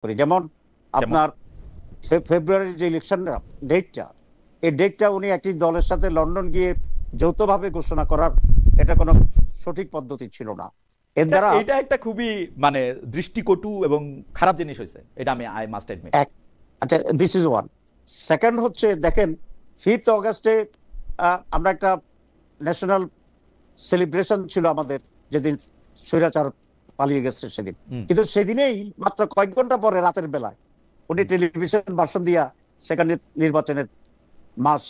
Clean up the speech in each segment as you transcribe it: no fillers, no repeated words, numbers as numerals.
করি। যেমন আপনার ফেব্রুয়ারির যে ইলেকশন ডেটটা, এই ডেটটা উনি একটি দলের সাথে লন্ডন গিয়ে যৌথভাবে ঘোষণা করার এটা কোনো সঠিক পদ্ধতি ছিল না। এর দ্বারা এটা একটা খুবই মানে দৃষ্টিকটু এবং খারাপ জিনিস হয়েছে, এটা আমি আই মাস্ট অ্যাডমিট। আচ্ছা, দিস ইজ ওয়ান। সেকেন্ড হচ্ছে দেখেন 5th অগাস্টে আমরা একটা ন্যাশনাল সেলিব্রেশন ছিল আমাদের, যেদিন স্বৈরাচার পালিয়ে গেছে সেদিন। কিন্তু সেদিনেই মাত্র কয়েক ঘন্টা পরে রাতের বেলায় উনি টেলিভিশন ভাষণ দিয়া সেখানে নির্বাচনের মাস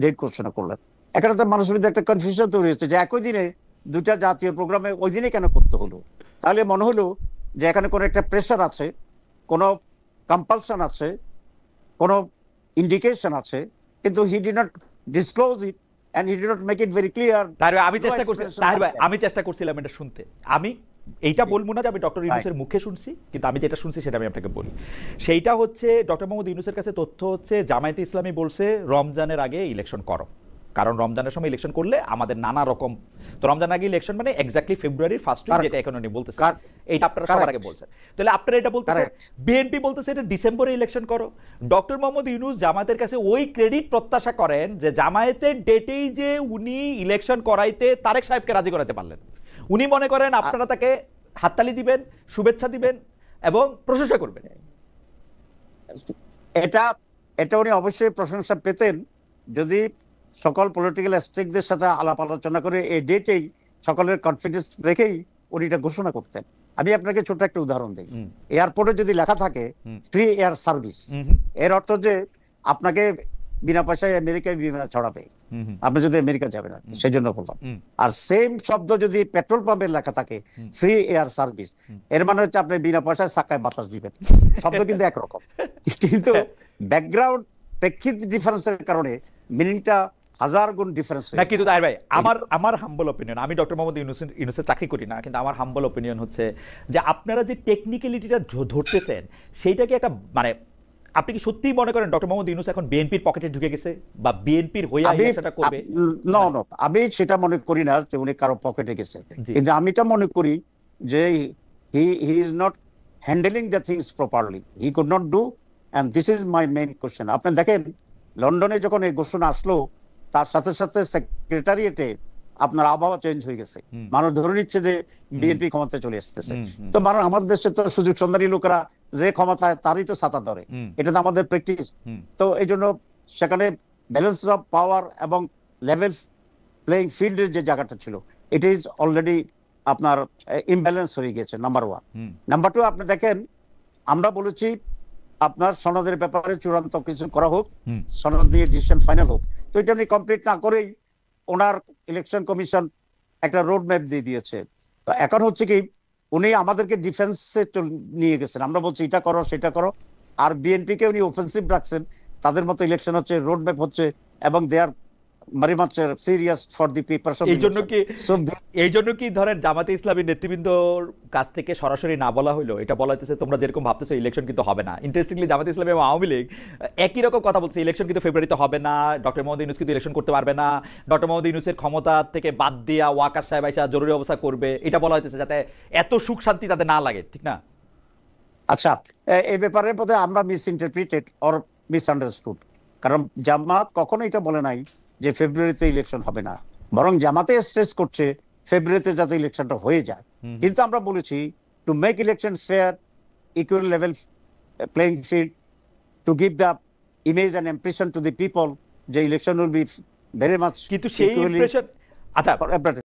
ডেট ঘোষণা করলেন। এখানে তো মানুষের মধ্যে একটা কনফিউশন তৈরি হচ্ছে যে একই দিনে দুটা জাতীয় প্রোগ্রামে ওই দিনে কেন করতে হলো। তাহলে মনে হলো যে এখানে কোনো একটা প্রেশার আছে, কোনো কম্পালশন আছে, কোনো ইন্ডিকেশন আছে, কিন্তু he did not disclose it and he did not make it very clear. আমি চেষ্টা করছিলাম এটা শুনতে। আমি এইটা বলবো না যে আমি ডক্টর ইউনূসের মুখে শুনছি, কিন্তু আমি যেটা শুনছি সেটা আমি আপনাকে বলি। সেইটা হচ্ছে ডক্টর মোহাম্মদ ইউনূসের কাছে তথ্য হচ্ছে জামায়াতে ইসলামী বলছে রমজানের আগে ইলেকশন করো, কারণ রমজানের সময় ইলেকশন করলে আমাদের নানা রকম, তো রমজান আগে ইলেকশন মানে এক্স্যাক্টলি ফেব্রুয়ারির ফার্স্ট উইক, যেটা এখন উনি বলতেছেন, এইটা আপনারা সবার আগে বলছেন। তাহলে আপনারা এটা বলতেছেন, বিএনপি বলতেছে এটা ডিসেম্বরে ইলেকশন করো। ডক্টর মোহাম্মদ ইউনূস জামায়াতের কাছে ওই ক্রেডিট প্রত্যাশা করেন যে জামায়াতের ডেটেই যে উনি ইলেকশন করাইতে তারেক সাহেবকে রাজি করাতে পারলেন। উনি মনে করেন আপনারা তাকে হাততালি দিবেন, শুভেচ্ছা দিবেন এবং প্রশংসা করবেন। এটা উনি অবশ্যই প্রশংসা পেতেন যদি সকল পলিটিক্যাল স্টেকদের সাথে আলাপ আলোচনা করে এই ডেটেই সকলের কনফিডেন্স রেখেই উনি এটা ঘোষণা করতেন। আমি আপনাকে ছোট একটা উদাহরণ দিই। এয়ারপোর্টে যদি লেখা থাকে ফ্রি এয়ার সার্ভিস, এর অর্থ যে আপনাকে বিনা পয়সায় আমেরিকায় বিমান ছড়াবে, আপনি যদি আমেরিকা যাবেন না, সেই জন্য বললাম। আর সেম শব্দ যদি পেট্রোল পাম্পের লেখা থাকে ফ্রি এয়ার সার্ভিস, এর মানে হচ্ছে আপনি বিনা পয়সায় চাকায় বাতাস দিবেন। শব্দ কিন্তু একরকম, কিন্তু ব্যাকগ্রাউন্ড প্রেক্ষিত ডিফারেন্সের কারণে মিনিংটা হাজার গুণ ডিফারেন্স হয়। কিন্তু তাই ভাই আমার হাম্বল অপিনিয়ন, আমি ডক্টর মোহাম্মদ ইউনূসের চাকরি করি না, কিন্তু আমার হাম্বল অপিনিয়ন হচ্ছে যে আপনারা যে টেকনিক্যালিটিটা ধরতেছেন সেইটাকে একটা মানে আপনি কি সত্যিই মনে করেন ডক্টর মোহাম্মদ ইউনূস এখন বিএনপির পকেটে ঢুকে গেছে বা বিএনপির হয়ে সেটা করবে? না, আমি সেটা মনে করি না যে উনি কারো পকেটে গেছে, কিন্তু আমি এটা মনে করি যে he is not handling the things properly, he could not do, and this is my main question. আপনি দেখেন লন্ডনে যখন এই ঘোষণা আসলো তার সাথে সাথে সেক্রেটারিয়েটে আপনার আবহাওয়া চেঞ্জ হয়ে গেছে, মানুষ ধরে নিচ্ছে যে বিএনপি ক্ষমতায় চলে আসতেছে। তো মানুষ, আমাদের দেশে তো সুযোগ সন্ধানী লোকেরা যে ক্ষমতায় তারই তো ছাতা ধরে, এটা তো আমাদের প্র্যাকটিস। তো এই জন্য সেখানে ব্যালেন্স অফ পাওয়ার এবং লেভেল প্লেইং ফিল্ডের যে জায়গাটা ছিল, ইট ইজ অলরেডি আপনার ইমব্যালেন্স হয়ে গেছে, নাম্বার ওয়ান। নাম্বার টু, আপনি দেখেন আমরা বলেছি আপনার সনদের ব্যাপারে চূড়ান্ত কিছু করা হোক, সনদ নিয়ে ডিসিশন ফাইনাল হোক। তো এটা উনি কমপ্লিট না করেই ওনার ইলেকশন কমিশন একটা রোড ম্যাপ দিয়ে দিয়েছে। তো এখন হচ্ছে কি উনি আমাদেরকে ডিফেন্সে নিয়ে গেছেন, আমরা বলছি এটা করো সেটা করো, আর বিএনপিকে উনি অফেন্সিভ রাখছেন। তাদের মতো ইলেকশন হচ্ছে, রোড ম্যাপ হচ্ছে, এবং দে আর very much serious for the papers of এই জন্য কি ধরেন জামাতে ইসলামীর নেতৃবৃন্দর কাছ থেকে সরাসরি না বলা হইলো, এটা বলা হইতেছে তোমরা যেরকম ভাবতেছো ইলেকশন কিন্তু হবে না। ইন্টারেস্টিংলি জামাতে ইসলামী এবং আওয়ামী লীগ একই রকম কথা বলছে, ইলেকশন কিন্তু ফেব্রুয়ারিতে হবে না, ডক্টর মোহাম্মদ ইউনূস কিন্তু ইলেকশন করতে পারবে না, ডক্টর মোহাম্মদ ইউনূসের ক্ষমতা থেকে বাদ দিয়া ওয়াকার সাহেব আইসা জরুরি অবস্থা করবে, এটা বলা হইতেছে যাতে এত সুখ শান্তি তাদের না লাগে, ঠিক না? আচ্ছা, এই ব্যাপারে বোধহয় আমরা miss interpreted or miss understood, কারণ জামাত কখনো এটা বলে নাই যে ফেব্রুয়ারিতে ইলেকশন হবে না, বরং জামাতে স্ট্রেস করছে ফেব্রুয়ারিতে যাতে ইলেকশনটা হয়ে যায়। কিন্তু আমরা বলেছি to make election fair, equal level playing field, to give the image and impression to the people যে election will be very much. কিন্তু সেই ইমপ্রেশন, আচ্ছা